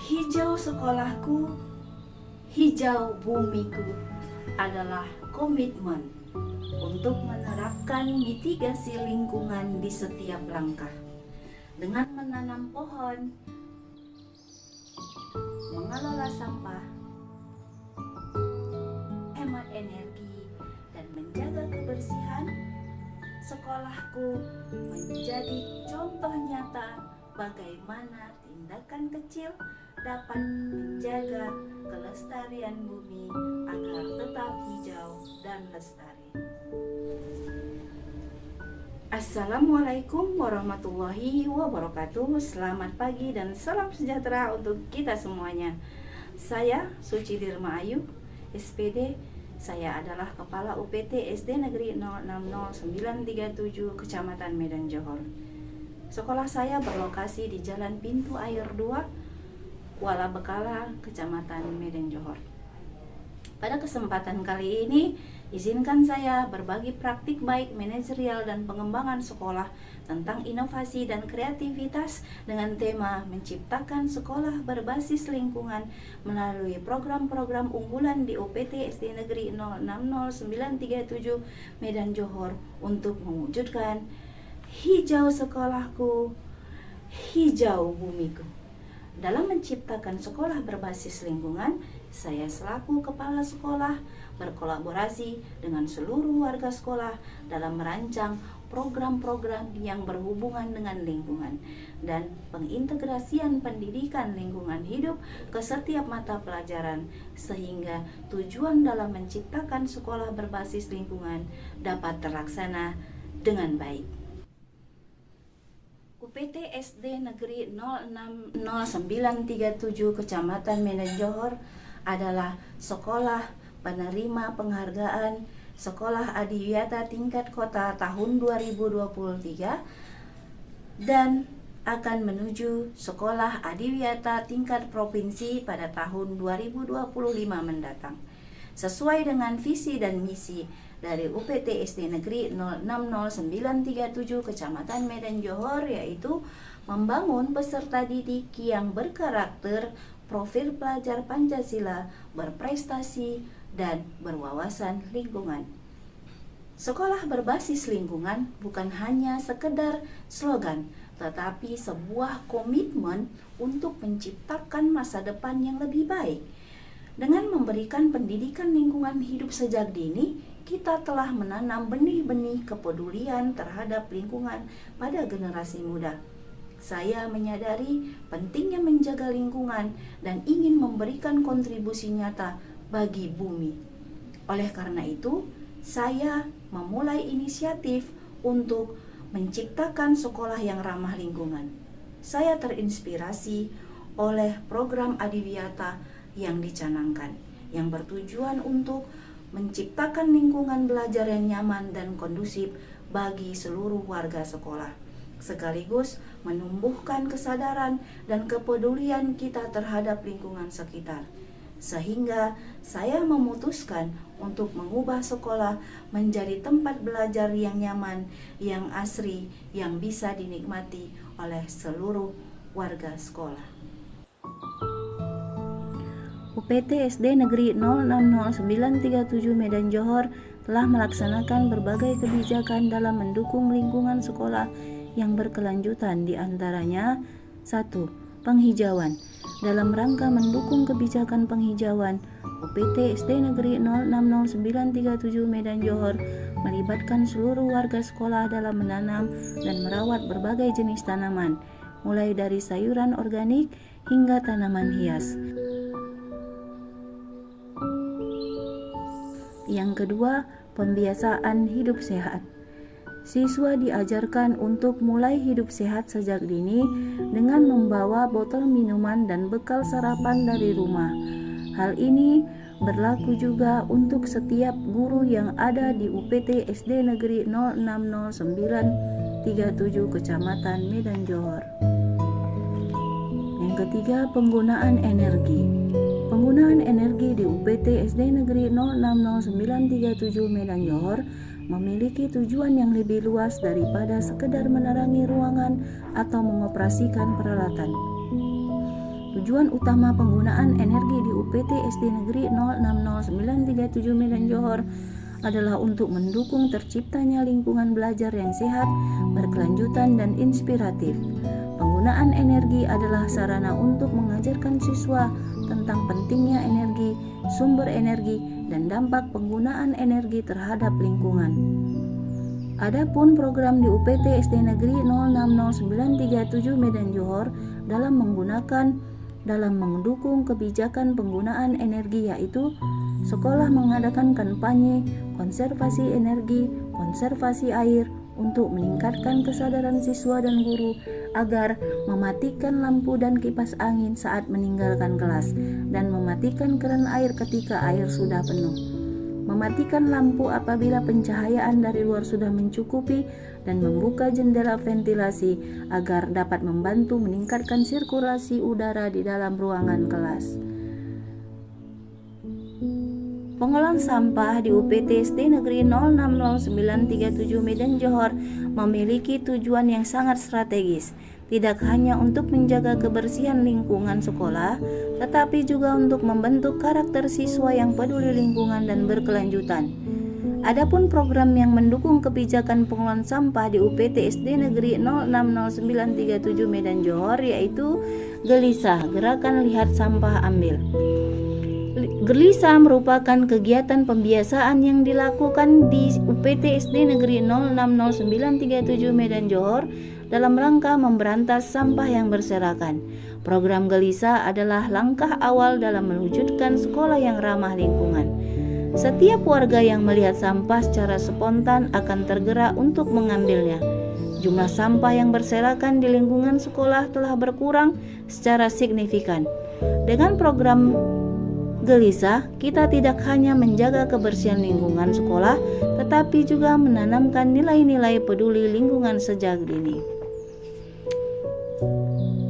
Hijau sekolahku, hijau bumiku adalah komitmen untuk menerapkan mitigasi lingkungan di setiap langkah. Dengan menanam pohon, mengelola sampah, hemat energi, dan menjaga kebersihan, sekolahku menjadi contoh nyata bagaimana tindakan kecil dapat menjaga kelestarian bumi agar tetap hijau dan lestari. Assalamualaikum warahmatullahi wabarakatuh. Selamat pagi dan salam sejahtera untuk kita semuanya. Saya Suci Dirma Ayu, SPD. Saya adalah Kepala UPT SD Negeri 060937 Kecamatan Medan Johor. Sekolah saya berlokasi di Jalan Pintu Air 2, Kuala Bekala, Kecamatan Medan Johor. Pada kesempatan kali ini, izinkan saya berbagi praktik baik manajerial dan pengembangan sekolah tentang inovasi dan kreativitas dengan tema menciptakan sekolah berbasis lingkungan melalui program-program unggulan di UPT SD Negeri 060937 Medan Johor untuk mewujudkan hijau sekolahku, hijau bumiku. Dalam menciptakan sekolah berbasis lingkungan, saya selaku kepala sekolah berkolaborasi dengan seluruh warga sekolah dalam merancang program-program yang berhubungan dengan lingkungan dan pengintegrasian pendidikan lingkungan hidup ke setiap mata pelajaran sehingga tujuan dalam menciptakan sekolah berbasis lingkungan dapat terlaksana dengan baik. UPT SD Negeri 060937 Kecamatan Medan Johor adalah sekolah penerima penghargaan Sekolah Adiwiyata Tingkat Kota tahun 2023 dan akan menuju Sekolah Adiwiyata Tingkat Provinsi pada tahun 2025 mendatang. Sesuai dengan visi dan misi dari UPT SD Negeri 060937 Kecamatan Medan Johor, yaitu membangun peserta didik yang berkarakter, profil pelajar Pancasila, berprestasi, dan berwawasan lingkungan. Sekolah berbasis lingkungan bukan hanya sekedar slogan, tetapi sebuah komitmen untuk menciptakan masa depan yang lebih baik. Dengan memberikan pendidikan lingkungan hidup sejak dini, kita telah menanam benih-benih kepedulian terhadap lingkungan pada generasi muda. Saya menyadari pentingnya menjaga lingkungan dan ingin memberikan kontribusi nyata bagi bumi. Oleh karena itu, saya memulai inisiatif untuk menciptakan sekolah yang ramah lingkungan. Saya terinspirasi oleh program Adiwiyata yang dicanangkan, yang bertujuan untuk menciptakan lingkungan belajar yang nyaman dan kondusif bagi seluruh warga sekolah, sekaligus menumbuhkan kesadaran dan kepedulian kita terhadap lingkungan sekitar. Sehingga saya memutuskan untuk mengubah sekolah menjadi tempat belajar yang nyaman, yang asri, yang bisa dinikmati oleh seluruh warga sekolah. UPT SD Negeri 060937 Medan Johor telah melaksanakan berbagai kebijakan dalam mendukung lingkungan sekolah yang berkelanjutan, di antaranya 1. Penghijauan. Dalam rangka mendukung kebijakan penghijauan, UPT SD Negeri 060937 Medan Johor melibatkan seluruh warga sekolah dalam menanam dan merawat berbagai jenis tanaman, mulai dari sayuran organik hingga tanaman hias. Yang kedua, pembiasaan hidup sehat. Siswa diajarkan untuk mulai hidup sehat sejak dini dengan membawa botol minuman dan bekal sarapan dari rumah. Hal ini berlaku juga untuk setiap guru yang ada di UPT SD Negeri 060937 Kecamatan Medan Johor. Yang ketiga, penggunaan energi. Penggunaan energi di UPT SD Negeri 060937 Medan Johor memiliki tujuan yang lebih luas daripada sekedar menerangi ruangan atau mengoperasikan peralatan. Tujuan utama penggunaan energi di UPT SD Negeri 060937 Medan Johor adalah untuk mendukung terciptanya lingkungan belajar yang sehat, berkelanjutan, dan inspiratif. Penggunaan energi adalah sarana untuk mengajarkan siswa tentang pentingnya energi, sumber energi, dan dampak penggunaan energi terhadap lingkungan. Adapun program di UPT SD Negeri 060937 Medan Johor dalam mendukung kebijakan penggunaan energi, yaitu sekolah mengadakan kampanye konservasi energi, konservasi air untuk meningkatkan kesadaran siswa dan guru agar mematikan lampu dan kipas angin saat meninggalkan kelas dan mematikan keran air ketika air sudah penuh. Mematikan lampu apabila pencahayaan dari luar sudah mencukupi dan membuka jendela ventilasi agar dapat membantu meningkatkan sirkulasi udara di dalam ruangan kelas. Pengolahan sampah di UPT SD Negeri 060937 Medan Johor memiliki tujuan yang sangat strategis, tidak hanya untuk menjaga kebersihan lingkungan sekolah, tetapi juga untuk membentuk karakter siswa yang peduli lingkungan dan berkelanjutan. Adapun program yang mendukung kebijakan pengolahan sampah di UPT SD Negeri 060937 Medan Johor yaitu Gelisah, Gerakan Lihat Sampah Ambil. Gelisah merupakan kegiatan pembiasaan yang dilakukan di UPT SD Negeri 060937 Medan Johor dalam rangka memberantas sampah yang berserakan. Program Gelisah adalah langkah awal dalam mewujudkan sekolah yang ramah lingkungan. Setiap warga yang melihat sampah secara spontan akan tergerak untuk mengambilnya. Jumlah sampah yang berserakan di lingkungan sekolah telah berkurang secara signifikan. Dengan program Gelisah, kita tidak hanya menjaga kebersihan lingkungan sekolah, tetapi juga menanamkan nilai-nilai peduli lingkungan sejak dini.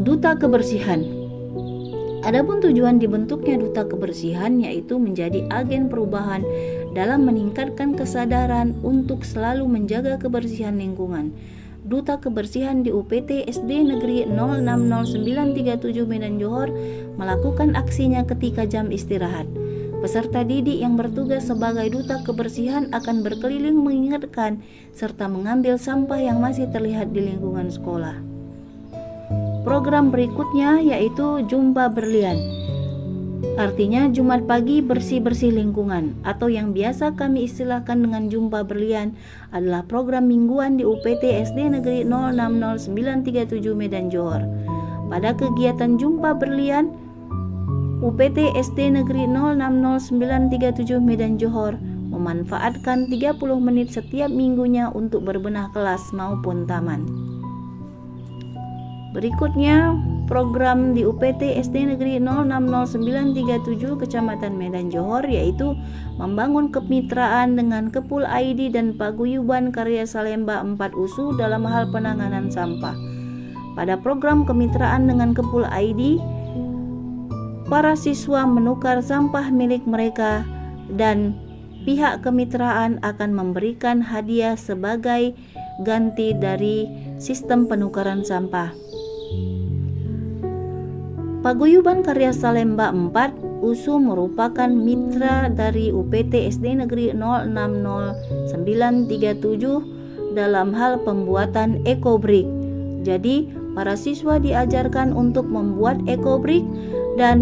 Duta Kebersihan. Adapun tujuan dibentuknya Duta Kebersihan yaitu menjadi agen perubahan dalam meningkatkan kesadaran untuk selalu menjaga kebersihan lingkungan. Duta Kebersihan di UPT SD Negeri 060937 Medan Johor melakukan aksinya ketika jam istirahat. Peserta didik yang bertugas sebagai Duta Kebersihan akan berkeliling mengingatkan serta mengambil sampah yang masih terlihat di lingkungan sekolah. Program berikutnya yaitu Jumpa Berlian. Artinya Jumat pagi bersih-bersih lingkungan atau yang biasa kami istilahkan dengan Jumpa Berlian adalah program mingguan di UPT SD Negeri 060937 Medan Johor. Pada kegiatan Jumpa Berlian, UPT SD Negeri 060937 Medan Johor memanfaatkan 30 menit setiap minggunya untuk berbenah kelas maupun taman. Berikutnya, program di UPT SD Negeri 060937 Kecamatan Medan Johor yaitu membangun kemitraan dengan Kepul ID dan Paguyuban Karya Salemba 4 USU dalam hal penanganan sampah. Pada program kemitraan dengan Kepul ID, para siswa menukar sampah milik mereka dan pihak kemitraan akan memberikan hadiah sebagai ganti dari sistem penukaran sampah. Paguyuban Karya Salemba 4 USU merupakan mitra dari UPT SD Negeri 060937 dalam hal pembuatan ekobrik. Jadi, para siswa diajarkan untuk membuat ekobrik dan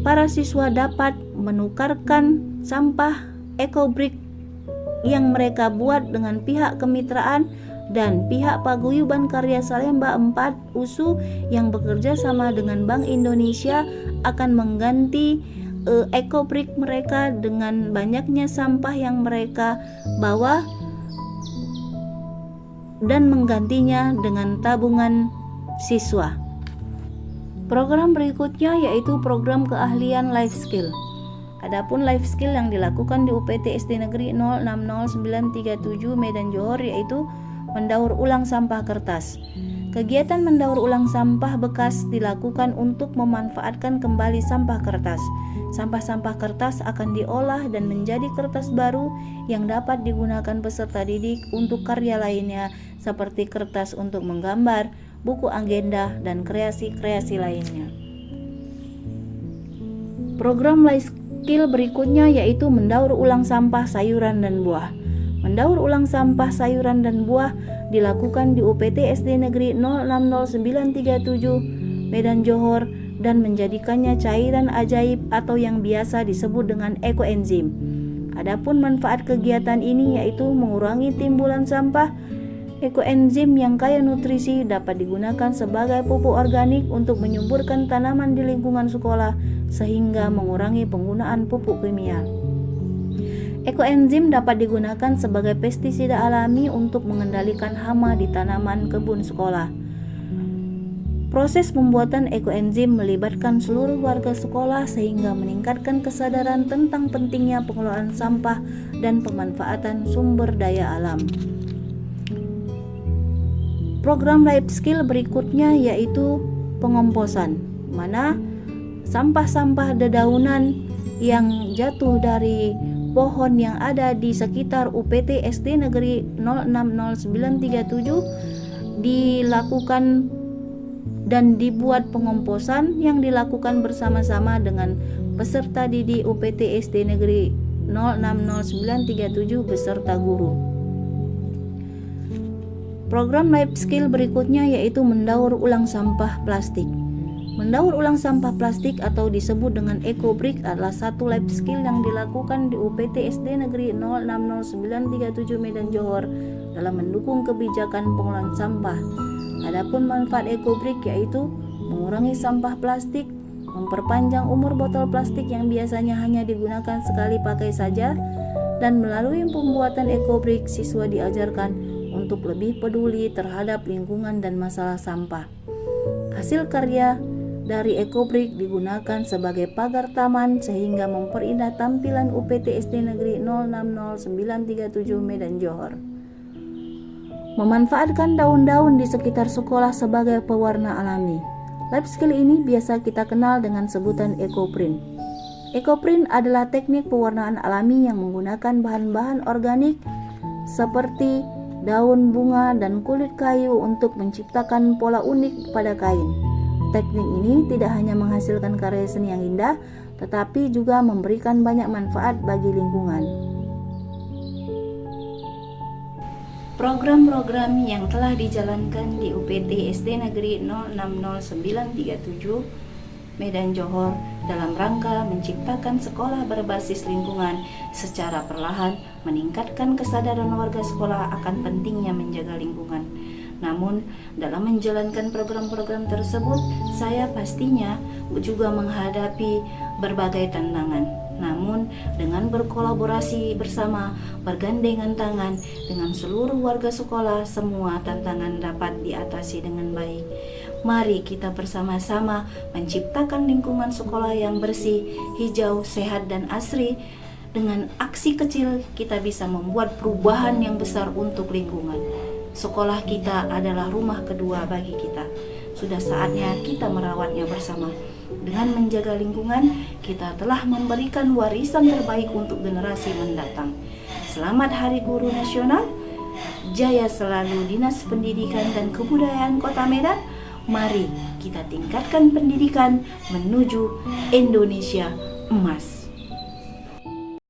para siswa dapat menukarkan sampah ekobrik yang mereka buat dengan pihak kemitraan dan pihak Paguyuban Karya Salemba 4 USU yang bekerja sama dengan Bank Indonesia akan mengganti ekobrik mereka dengan banyaknya sampah yang mereka bawa dan menggantinya dengan tabungan siswa. Program berikutnya yaitu program keahlian life skill. Adapun life skill yang dilakukan di UPT SD Negeri 060937 Medan Johor yaitu mendaur ulang sampah kertas. Kegiatan mendaur ulang sampah bekas dilakukan untuk memanfaatkan kembali sampah kertas. Sampah-sampah kertas akan diolah dan menjadi kertas baru yang dapat digunakan peserta didik untuk karya lainnya seperti kertas untuk menggambar, buku agenda, dan kreasi-kreasi lainnya. Program life skill berikutnya yaitu mendaur ulang sampah sayuran dan buah. Mendaur ulang sampah sayuran dan buah dilakukan di UPT SD Negeri 060937 Medan Johor dan menjadikannya cairan ajaib atau yang biasa disebut dengan ekoenzim. Adapun manfaat kegiatan ini yaitu mengurangi timbulan sampah. Ekoenzim yang kaya nutrisi dapat digunakan sebagai pupuk organik untuk menyuburkan tanaman di lingkungan sekolah sehingga mengurangi penggunaan pupuk kimia. Ekoenzim dapat digunakan sebagai pestisida alami untuk mengendalikan hama di tanaman kebun sekolah. Proses pembuatan ekoenzim melibatkan seluruh warga sekolah sehingga meningkatkan kesadaran tentang pentingnya pengelolaan sampah dan pemanfaatan sumber daya alam. Program life skill berikutnya yaitu pengomposan, mana sampah-sampah dedaunan yang jatuh dari pohon yang ada di sekitar UPT SD Negeri 060937 dilakukan dan dibuat pengomposan yang dilakukan bersama-sama dengan peserta didik UPT SD Negeri 060937 beserta guru. Program life skill berikutnya yaitu mendaur ulang sampah plastik. Mendaur ulang sampah plastik atau disebut dengan EcoBrick adalah satu life skill yang dilakukan di UPT SD Negeri 060937 Medan Johor dalam mendukung kebijakan pengelolaan sampah. Adapun manfaat EcoBrick yaitu mengurangi sampah plastik, memperpanjang umur botol plastik yang biasanya hanya digunakan sekali pakai saja, dan melalui pembuatan EcoBrick siswa diajarkan untuk lebih peduli terhadap lingkungan dan masalah sampah. Hasil karya dari EcoBrick digunakan sebagai pagar taman sehingga memperindah tampilan UPT SD Negeri 060937 Medan Johor. Memanfaatkan daun-daun di sekitar sekolah sebagai pewarna alami. Life skill ini biasa kita kenal dengan sebutan ekoprint. Ekoprint adalah teknik pewarnaan alami yang menggunakan bahan-bahan organik seperti daun, bunga, dan kulit kayu untuk menciptakan pola unik pada kain. Teknik ini tidak hanya menghasilkan karya seni yang indah, tetapi juga memberikan banyak manfaat bagi lingkungan. Program-program yang telah dijalankan di UPT SD Negeri 060937 Medan Johor dalam rangka menciptakan sekolah berbasis lingkungan secara perlahan meningkatkan kesadaran warga sekolah akan pentingnya menjaga lingkungan. Namun, dalam menjalankan program-program tersebut, saya pastinya juga menghadapi berbagai tantangan. Namun, dengan berkolaborasi bersama, bergandengan tangan dengan seluruh warga sekolah, semua tantangan dapat diatasi dengan baik. Mari kita bersama-sama menciptakan lingkungan sekolah yang bersih, hijau, sehat, dan asri. Dengan aksi kecil, kita bisa membuat perubahan yang besar untuk lingkungan. Sekolah kita adalah rumah kedua bagi kita. Sudah saatnya kita merawatnya bersama. Dengan menjaga lingkungan, kita telah memberikan warisan terbaik untuk generasi mendatang. Selamat Hari Guru Nasional. Jaya selalu Dinas Pendidikan dan Kebudayaan Kota Medan. Mari kita tingkatkan pendidikan menuju Indonesia emas.